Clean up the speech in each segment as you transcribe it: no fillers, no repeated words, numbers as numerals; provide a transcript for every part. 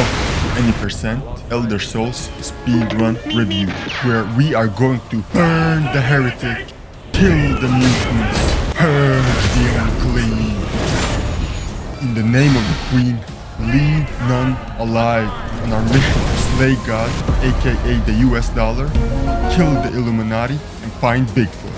Welcome to Any Percent Elder Souls Speedrun Review, where we are going to burn the heretic, kill the mutants, purge the unclean. In the name of the Queen, leave none alive on our mission to slay God, aka the US dollar, kill the Illuminati, and find BigFoot.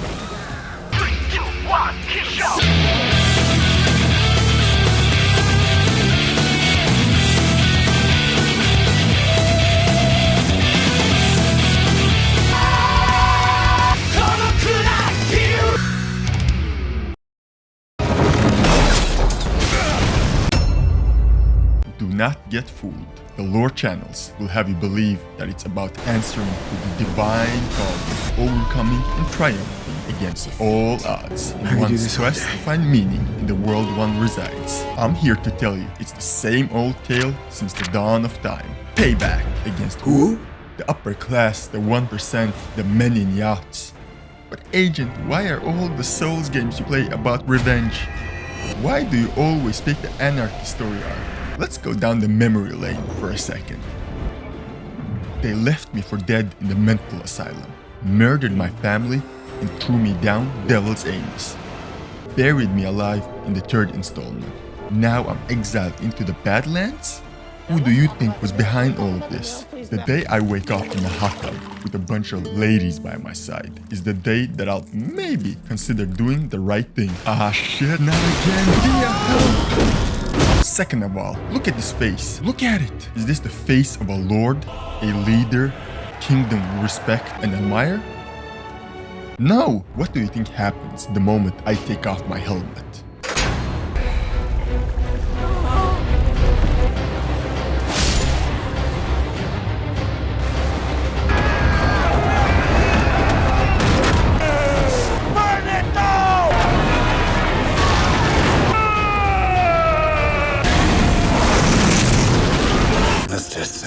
Do not get fooled. The lore channels will have you believe that it's about answering to the divine call of overcoming and triumphing against all odds in one's quest to find meaning in the world one resides. I'm here to tell you it's the same old tale since the dawn of time. Payback against who? The upper class, the 1%, the men in yachts. But Agent, why are all the Souls games you play about revenge? Why do you always pick the anarchy story arc? Let's go down the memory lane for a second. They left me for dead in the mental asylum, murdered my family, and threw me down Devil's Anus. Buried me alive in the third installment. Now I'm exiled into the Badlands? Who do you think was behind all of this? The day I wake up in a hot tub with a bunch of ladies by my side is the day that I'll maybe consider doing the right thing. Ah shit, not again, Dia, help! Second of all, look at this face. Look at it. Is this the face of a lord, a leader, kingdom we respect and admire? No! What do you think happens the moment I take off my helmet?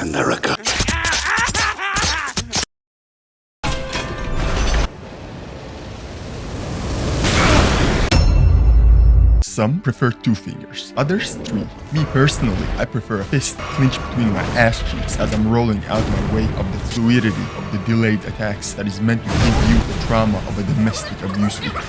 America. Some prefer 2 fingers, others 3. Me personally, I prefer a fist clenched between my ass cheeks as I'm rolling out my way of the fluidity of the delayed attacks that is meant to give you the trauma of a domestic abuse victim.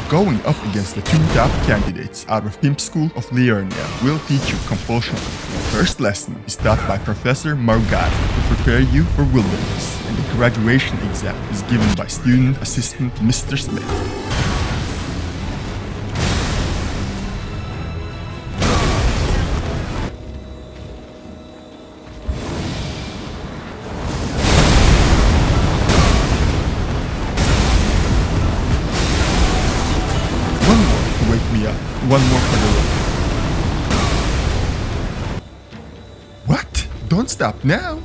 Going up against the 2 top candidates out of Pimp School of Liurnia will teach you compulsion. The first lesson is taught by Professor Margada to prepare you for wilderness, and the graduation exam is given by student assistant Mr. Smith. One more to wake me up, one more for the road. What? Don't stop now.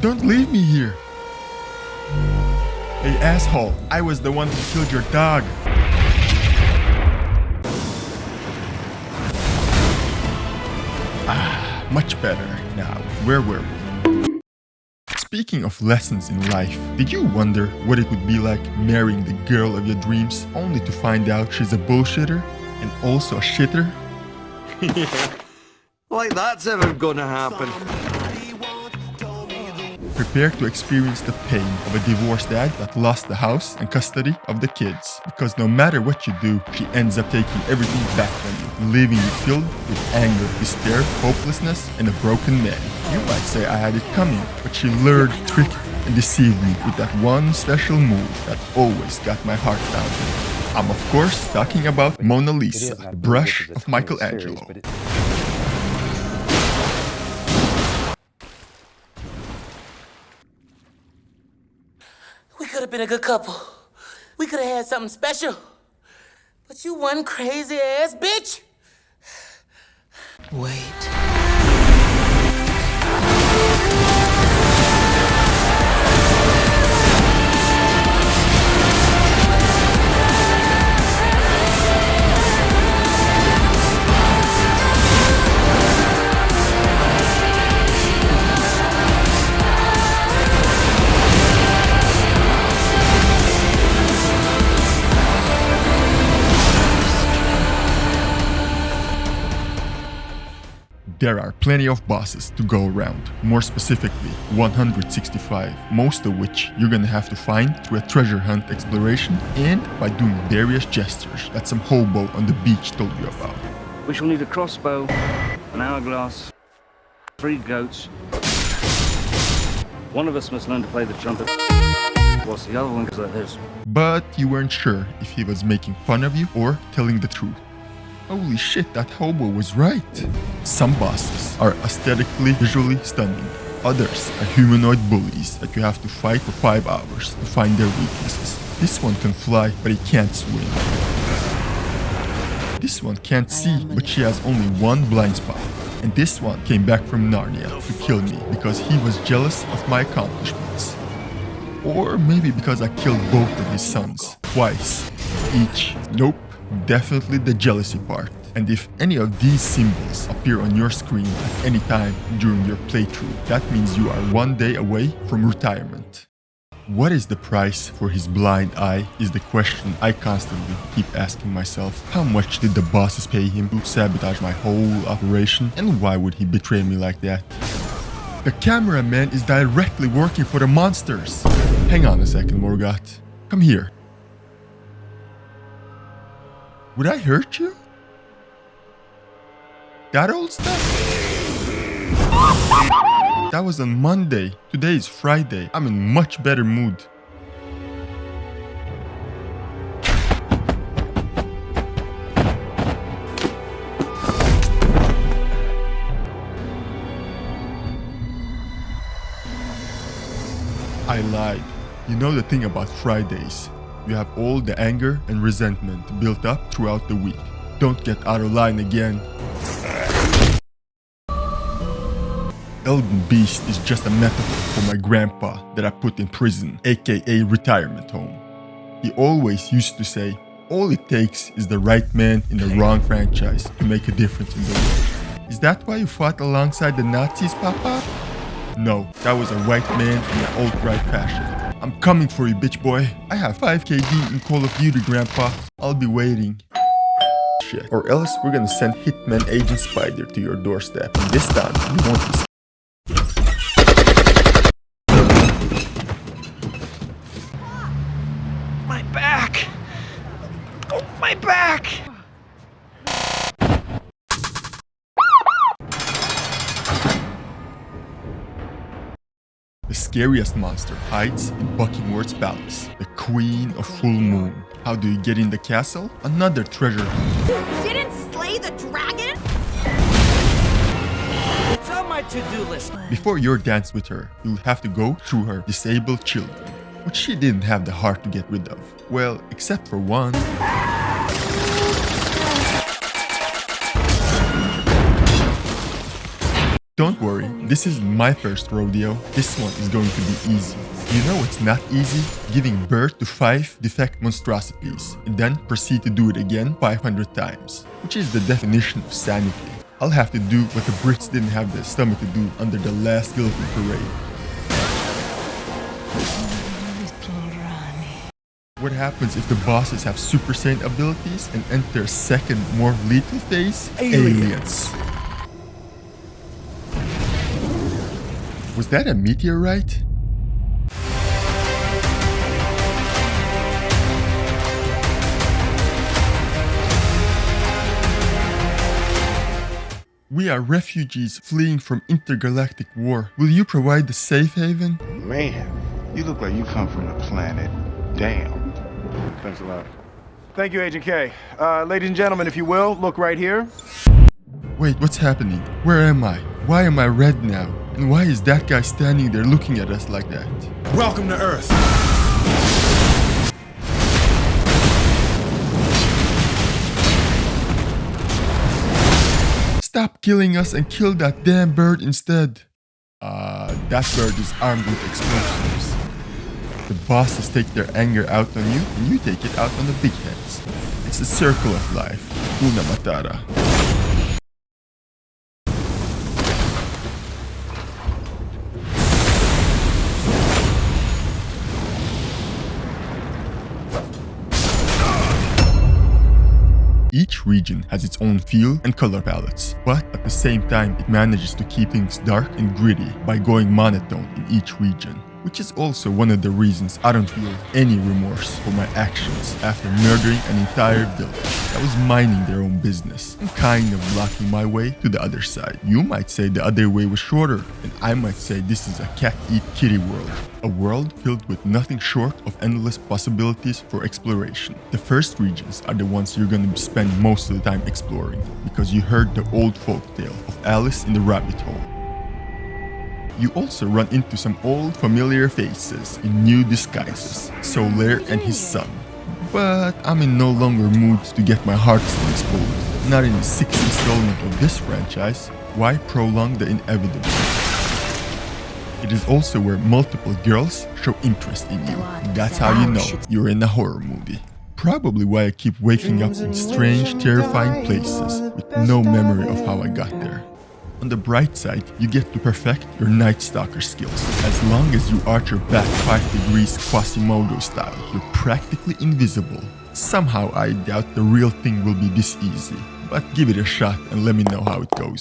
Don't leave me here. Hey asshole, I was the one who killed your dog. Ah, much better. Now, where were we? Speaking of lessons in life, did you wonder what it would be like marrying the girl of your dreams only to find out she's a bullshitter and also a shitter? Yeah. Like that's ever gonna happen. Prepare to experience the pain of a divorced dad that lost the house and custody of the kids. Because no matter what you do, she ends up taking everything back from you, leaving you filled with anger, despair, hopelessness, and a broken man. You might say I had it coming, but she lured, tricked, and deceived me with that one special move that always got my heart pounding. I'm of course talking about Mona Lisa, the brush of Michelangelo. We could have been a good couple. We could have had something special. But you one crazy ass bitch. Wait. There are plenty of bosses to go around, more specifically 165, most of which you're gonna have to find through a treasure hunt exploration and by doing various gestures that some hobo on the beach told you about. We shall need a crossbow, an hourglass, 3 goats. One of us must learn to play the trumpet, whilst the other one goes like this. But you weren't sure if he was making fun of you or telling the truth. Holy shit, that hobo was right. Some bosses are aesthetically visually stunning. Others are humanoid bullies that you have to fight for 5 hours to find their weaknesses. This one can fly, but he can't swim. This one can't see, but she has only one blind spot. And this one came back from Narnia to kill me because he was jealous of my accomplishments. Or maybe because I killed both of his sons, twice, each. Nope, definitely the jealousy part. And if any of these symbols appear on your screen at any time during your playthrough, that means you are 1 day away from retirement. What is the price for his blind eye is the question I constantly keep asking myself. How much did the bosses pay him to sabotage my whole operation, and why would he betray me like that? The cameraman is directly working for the monsters. Hang on a second, Morgoth. Come here. Would I hurt you? That old stuff? That was on Monday. Today is Friday. I'm in much better mood. I lied. You know the thing about Fridays. You have all the anger and resentment built up throughout the week. Don't get out of line again. Elden Beast is just a metaphor for my grandpa that I put in prison, aka retirement home. He always used to say, all it takes is the right man in the wrong franchise to make a difference in the world. Is that why you fought alongside the Nazis, Papa? No, that was a white man in an alt-right fashion. I'm coming for you, bitch boy. I have 5 KD in Call of Duty, Grandpa. I'll be waiting. Shit. Or else we're gonna send Hitman Agent Spider to your doorstep. And this time, you won't be. My back! Oh, my back! The scariest monster hides in Buckingham's Palace, the Queen of Full Moon. How do you get in the castle? Another treasure hunt. You didn't slay the dragon? It's on my to-do list. Before your dance with her, you'll have to go through her disabled children, which she didn't have the heart to get rid of. Well, except for one. Don't worry, this isn't my first rodeo. This one is going to be easy. You know what's not easy? Giving birth to 5 defect monstrosities and then proceed to do it again 500 times, which is the definition of sanity. I'll have to do what the Brits didn't have the stomach to do under the last Guilty Parade. What happens if the bosses have Super Saiyan abilities and enter a second, more lethal phase? Aliens. Was that a meteorite? We are refugees fleeing from intergalactic war. Will you provide the safe haven? Man, you look like you come from the planet Damn. Thanks a lot. Thank you, Agent K. Ladies and gentlemen, if you will, look right here. Wait, what's happening? Where am I? Why am I red now? And why is that guy standing there looking at us like that? Welcome to Earth. Stop killing us and kill that damn bird instead. That bird is armed with explosives. The bosses take their anger out on you, and you take it out on the big heads. It's the circle of life. Una Matata. Each region has its own feel and color palettes, but at the same time it manages to keep things dark and gritty by going monotone in each region. Which is also one of the reasons I don't feel any remorse for my actions after murdering an entire village that was minding their own business and kind of blocking my way to the other side. You might say the other way was shorter, and I might say this is a cat-eat-kitty world. A world filled with nothing short of endless possibilities for exploration. The first regions are the ones you're gonna spend most of the time exploring, because you heard the old folktale of Alice in the Rabbit Hole. You also run into some old familiar faces in new disguises, Solaire and his son. But I'm in no longer mood to get my heartstrings exploded. Not in the 6th installment of this franchise. Why prolong the inevitable? It is also where multiple girls show interest in you. That's how you know you're in a horror movie. Probably why I keep waking up in strange, terrifying places with no memory of how I got there. On the bright side, you get to perfect your Night Stalker skills. As long as you arch your back 5 degrees Quasimodo style, you're practically invisible. Somehow I doubt the real thing will be this easy, but give it a shot and let me know how it goes.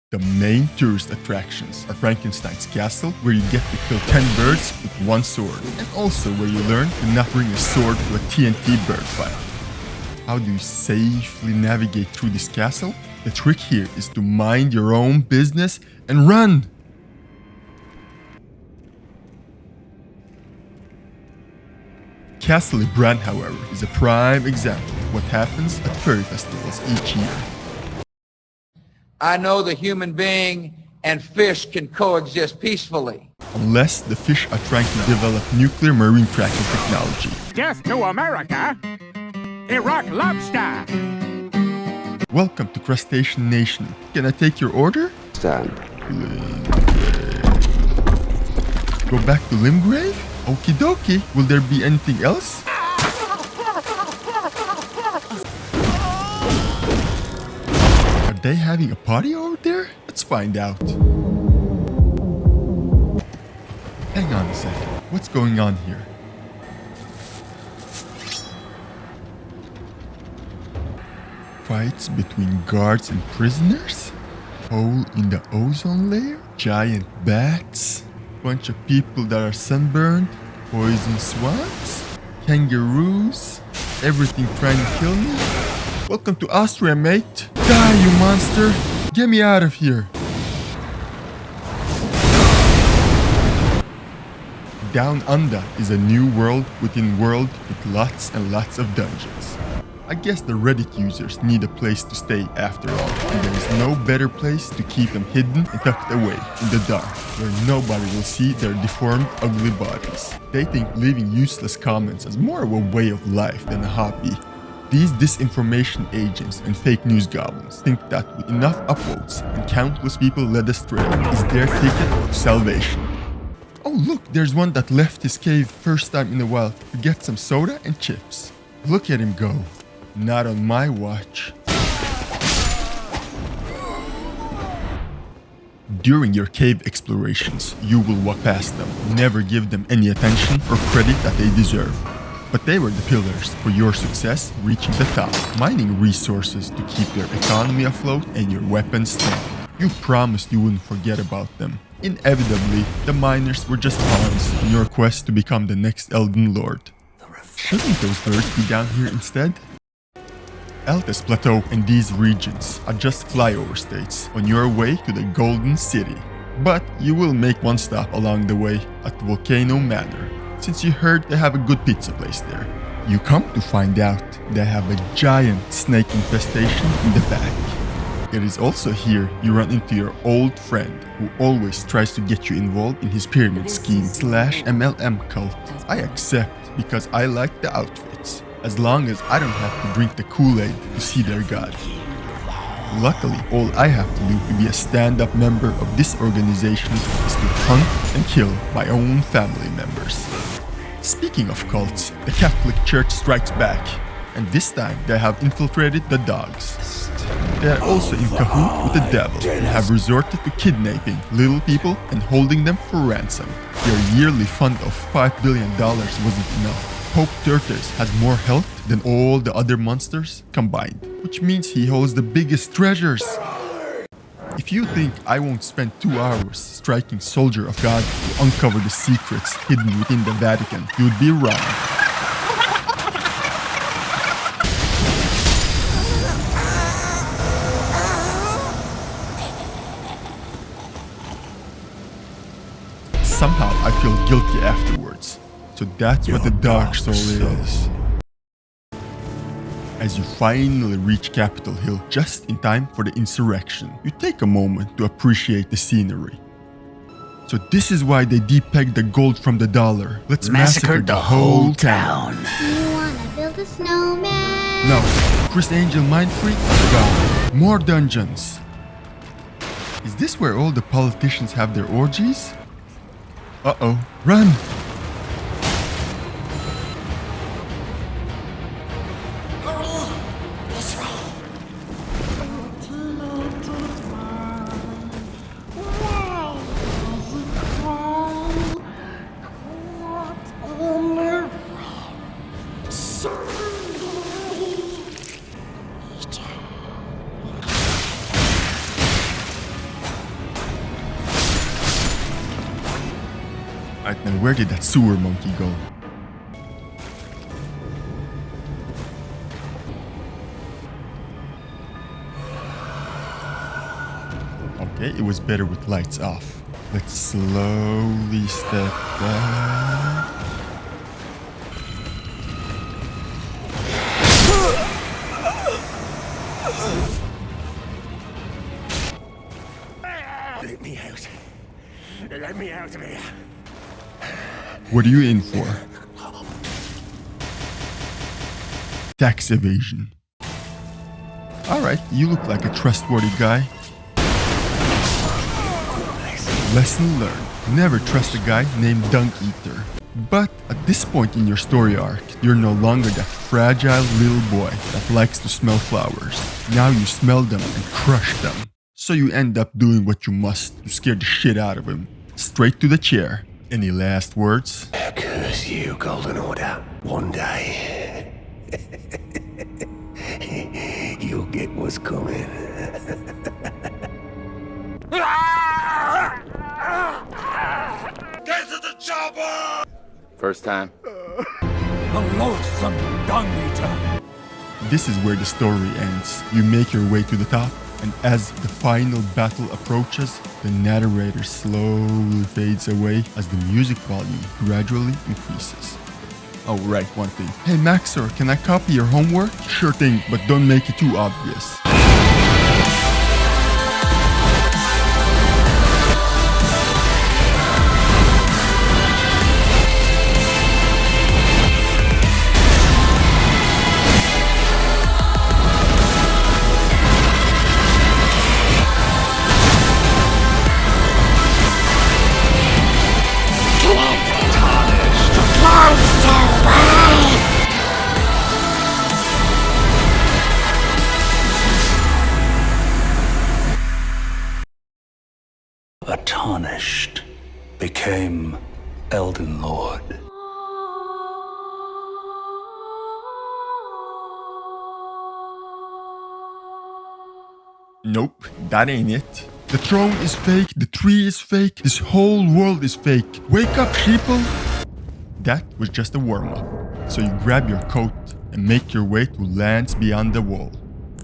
The main tourist attractions are Frankenstein's castle, where you get to kill 10 birds with one sword, and also where you learn to not bring a sword to a TNT bird fight. How do you safely navigate through this castle? The trick here is to mind your own business and run! Castle Brand, however, is a prime example of what happens at fairy festivals each year. I know the human being and fish can coexist peacefully. Unless the fish are trying to develop nuclear marine tracking technology. Death to America! Iraq lobster! Welcome to Crustacean Nation. Can I take your order? Stand. Go back to Limgrave? Okie dokie. Will there be anything else? Are they having a party over there? Let's find out. Hang on a second. What's going on here? Fights between guards and prisoners? Hole in the ozone layer? Giant bats? Bunch of people that are sunburned? Poison swamps? Kangaroos? Everything trying to kill me? Welcome to Austria, mate. Die, you monster! Get me out of here! Down Under is a new world within world with lots and lots of dungeons. I guess the Reddit users need a place to stay after all, and there is no better place to keep them hidden and tucked away in the dark, where nobody will see their deformed, ugly bodies. They think leaving useless comments is more of a way of life than a hobby. These disinformation agents and fake news goblins think that with enough upvotes and countless people led astray is their ticket to salvation. Oh look, there's one that left his cave first time in a while to get some soda and chips. Look at him go. Not on my watch. During your cave explorations, you will walk past them. Never give them any attention or credit that they deserve. But they were the pillars for your success reaching the top, mining resources to keep their economy afloat and your weapons standing. You promised you wouldn't forget about them. Inevitably, the miners were just pawns in your quest to become the next Elden Lord. Shouldn't those birds be down here instead? Altus Plateau and these regions are just flyover states on your way to the Golden City. But you will make one stop along the way at Volcano Manor, since you heard they have a good pizza place there. You come to find out they have a giant snake infestation in the back. It is also here you run into your old friend who always tries to get you involved in his pyramid scheme / MLM cult. I accept because I like the outfits, as long as I don't have to drink the Kool-Aid to see their god. Luckily, all I have to do to be a stand-up member of this organization is to hunt and kill my own family members. Speaking of cults, the Catholic Church strikes back, and this time they have infiltrated the dogs. They are also in cahoot with the devil and have resorted to kidnapping little people and holding them for ransom. their yearly fund of $5 billion wasn't enough. Pope Turtus has more health than all the other monsters combined, which means he holds the biggest treasures. If you think I won't spend 2 hours striking Soldier of God to uncover the secrets hidden within the Vatican, you'd be wrong. Somehow I feel guilty afterwards. So that's what the Dark Soul is. As you finally reach Capitol Hill just in time for the insurrection, you take a moment to appreciate the scenery. So this is why they depegged the gold from the dollar. Let's massacre the whole town. Do you wanna build a snowman? No, Chris Angel Mind Freak? Gone. More dungeons. Is this where all the politicians have their orgies? Uh-oh, run! Alright, now where did that sewer monkey go? Okay, it was better with lights off. Let's slowly step back. Let me out. Let me out of here. What are you in for? Tax evasion. Alright, you look like a trustworthy guy. Lesson learned. Never trust a guy named Dunk Eater. But at this point in your story arc, you're no longer that fragile little boy that likes to smell flowers. Now you smell them and crush them. So you end up doing what you must to scare the shit out of him. Straight to the chair. Any last words? Curse you, Golden Order. One day, you'll get what's coming. Get to the chopper! First time. The loathsome dung eater. This is where the story ends. You make your way to the top, and as the final battle approaches, the narrator slowly fades away as the music volume gradually increases. Oh right, one thing. Hey Maxor, can I copy your homework? Sure thing, but don't make it too obvious. Tarnished became Elden Lord. Nope, that ain't it. The throne is fake, the tree is fake, this whole world is fake. Wake up, sheeple! That was just a warm-up. So you grab your coat and make your way to lands beyond the wall.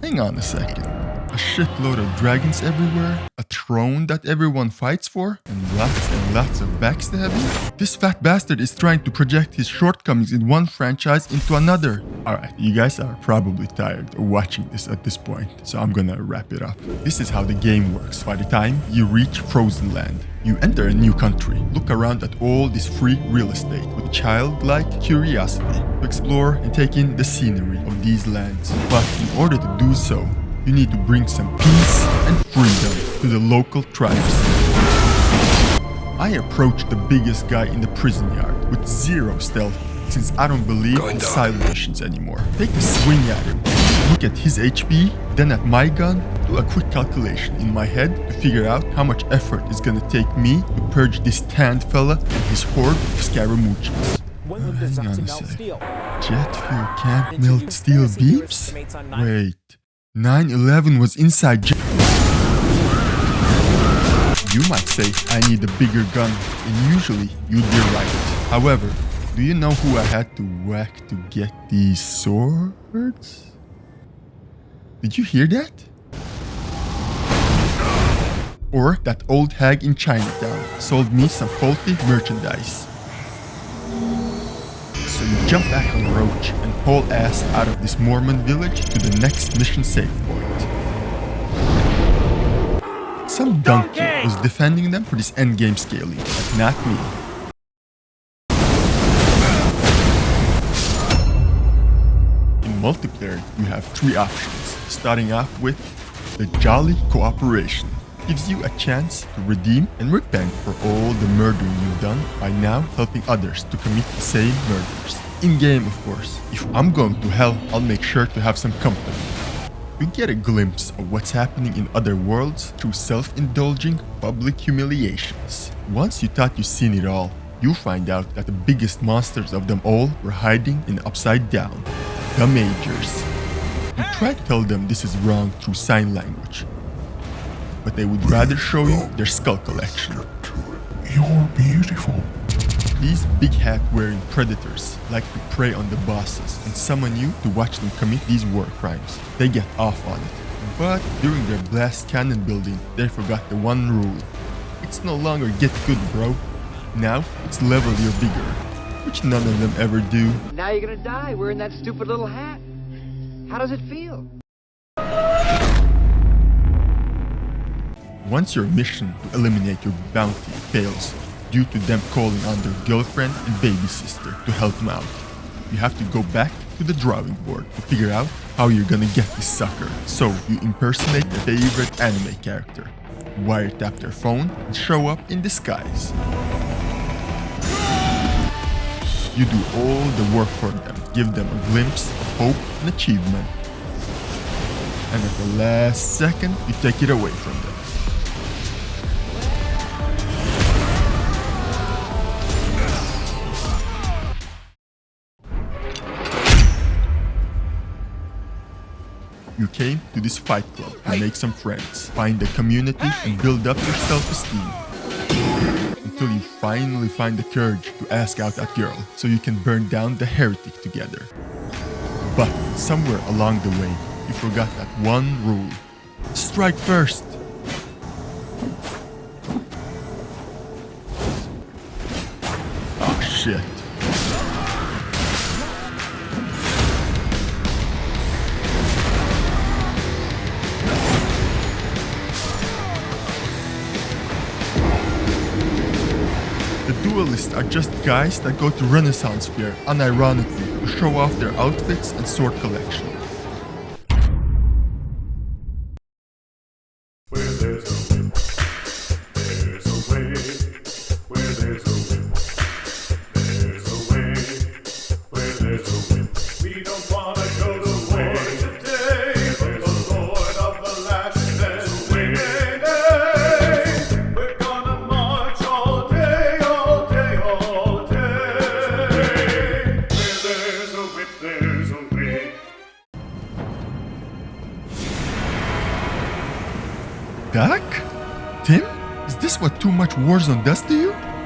Hang on a second. A shitload of dragons everywhere, a throne that everyone fights for, and lots of backstabbing? This fat bastard is trying to project his shortcomings in one franchise into another. Alright, you guys are probably tired of watching this at this point, so I'm gonna wrap it up. This is how the game works. By the time you reach Frozen Land, you enter a new country, look around at all this free real estate with childlike curiosity to explore and take in the scenery of these lands. But in order to do so, you need to bring some peace and freedom to the local tribes. I approached the biggest guy in the prison yard with 0 stealth, since I don't believe in silent missions anymore. Take a swing at him. Look look at his HP, then at my gun, do a quick calculation in my head to figure out how much effort it's gonna take me to purge this tanned fella and his horde of Scaramucci's. Hang on a sec. Jet fuel can't melt steel beams? Wait, 9/11 was inside You might say I need a bigger gun, and usually you'd be right. However, do you know who I had to whack to get these swords? Did you hear that? Or that old hag in Chinatown sold me some faulty merchandise. So you jump back on Roach and haul ass out of this Mormon village to the next mission safe point. Some donkey was defending them for this endgame scaling, but not me. In multiplayer, you have 3 options, starting off with the Jolly Cooperation. Gives you a chance to redeem and repent for all the murdering you've done by now helping others to commit the same murders. In-game, of course. If I'm going to hell, I'll make sure to have some company. You get a glimpse of what's happening in other worlds through self-indulging public humiliations. Once you thought you'd seen it all, you find out that the biggest monsters of them all were hiding in Upside Down, the Majors. You try to tell them this is wrong through sign language, but they would rather show you their skull collection. You're beautiful. These big hat wearing predators like to prey on the bosses and summon you to watch them commit these war crimes. They get off on it, but during their blast cannon building, they forgot the one rule. It's no longer get good, bro. Now it's level you're bigger, which none of them ever do. Now you're gonna die wearing that stupid little hat. How does it feel? Once your mission to eliminate your bounty fails due to them calling on their girlfriend and baby sister to help them out, you have to go back to the drawing board to figure out how you're gonna get this sucker. So you impersonate your favorite anime character, wiretap their phone, and show up in disguise. You do all the work for them, give them a glimpse of hope and achievement, and at the last second, you take it away from them. You came to this fight club to make some friends, find a community, and build up your self-esteem. Until you finally find the courage to ask out that girl so you can burn down the heretic together. But somewhere along the way, you forgot that one rule. Strike first! Oh shit. Duelists are just guys that go to Renaissance Fair unironically to show off their outfits and sword collection. Where there's a whip, there's a way. Where there's a whip, there's a way. Where there's a whip, we don't wanna go to war today, but the Lord of the Lash says we nay. We're gonna march all day, all day, all day. Where there's a whip, there's a way. Doc? Tim? Is this what too much Warzone does to you?